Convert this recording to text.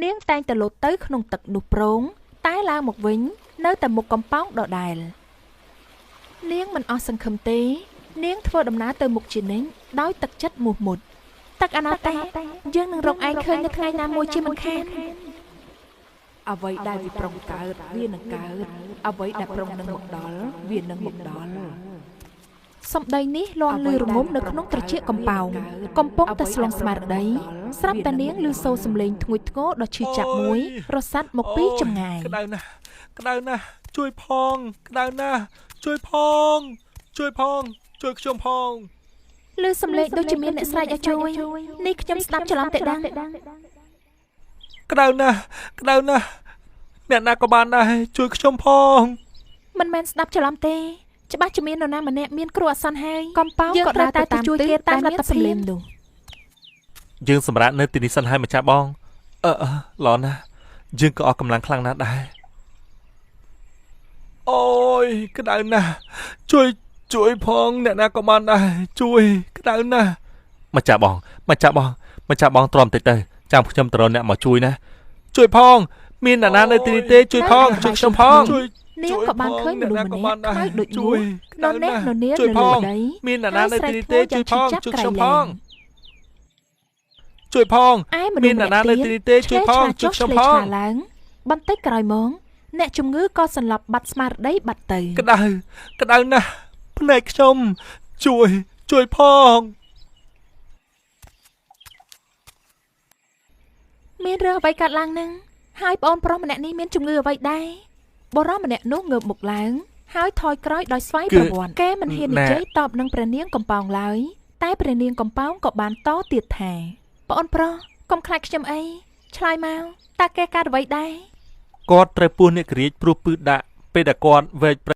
នាងតែងតែលោតទៅក្នុងទឹកនោះប្រងតែឡើងមកវិញនៅតែមុខកំប៉ោងដដែលនាងមិនអស់សង្ឃឹមទេនាងធ្វើដំណើរទៅមុខជានិច្ចដោយទឹកចិត្តមោះមុតទឹកអនាគតយើងនឹងរកឯងឃើញនៅថ្ងៃណាមួយជាមិនខានអ្វីដែលវាប្រុងកើតវានឹងកើតអ្វីដែលប្រុងនឹងមកដល់វានឹងមកដល់សំដីនេះលាន់លឺរងំនៅក្នុងត្រចៀកកំប៉ោងកំពុងតែស្លងស្មារតីស្រាប់តែនាងឮសូរសំឡេងធ្ងន់ធ្ងរដ៏ឈឺចាប់មួយរសាត់មកពីចម្ងាយក្តៅណាស់ជួយផងក្តៅណាស់ជួយផងជួយខ្ញុំផងឮសំឡេងដូចជាមានអ្នកស្រែកឲ្យជួយនេះខ្ញុំស្ដាប់ច្រឡំតែដឹងក្តៅណាស់អ្នកណាក៏បានដែរជួយខ្ញុំផងមិនមែនស្ដាប់ច្រឡំទេច្បាស់ជាមាននរណាម្នាក់មានគ្រោះអាសន្នហើយកំប៉ោងក៏ដើរទៅជួយគេតាមលទ្ធភាពនោះយើងសម្រាប់នៅទីនេះសិនហើយម្ចាស់បងល្អណាស់យើងក៏អស់កម្លាំងខ្លាំងណាស់ដែរអូយក្តៅណាស់ជួយផងអ្នកណាក៏បានដែរជួយក្តៅណាស់ម្ចាស់បងទ្រាំតិចទៅចាំខ្ញុំទៅរកអ្នកមកជួយណាជួយផងមានអ្នកណានៅទីនេះទេជួយផងជួយខ្ញុំផងនាងក៏បានឃើញមនុស្សម្នាក់ហើយដូចមួយនរណាជួយផងមានអ្នកណានៅទីនេះទេជួយផងជួយខ្ញុំផងជួយផងមានអ្នកណានៅទីនេះទេជួយផងជួយខ្ញុំផងឡើងបន្តិចក្រោយមកអ្នកជំងឺក៏សន្លប់បាត់ស្មារតីបាត់ទៅក្តៅណាស់ភ្នែកខ្ញុំជួយផងមានរឿងអ្វីកើតឡើងនឹងហើយប្អូនប្រុសម្នាក់នេះមានជំងឺអ្វីដែរបុរសម្នាក់នោះងើបមុខឡើងហើយថយក្រោយដោយស្វ័យប្រវត្តិគេមិនហ៊ាននិយាយតបនឹងព្រះនាងកំប៉ោងឡើយតែព្រះនាងកំប៉ោងក៏បានតទៀតថាប្អូនប្រុសកុំខ្លាចខ្ញុំអីឆ្លើយមកតើគេកើតអ្វីដែរគាត់ត្រូវពោះអ្នកក្រៀចព្រោះពឹសដាក់ពេលដែលគាត់វែក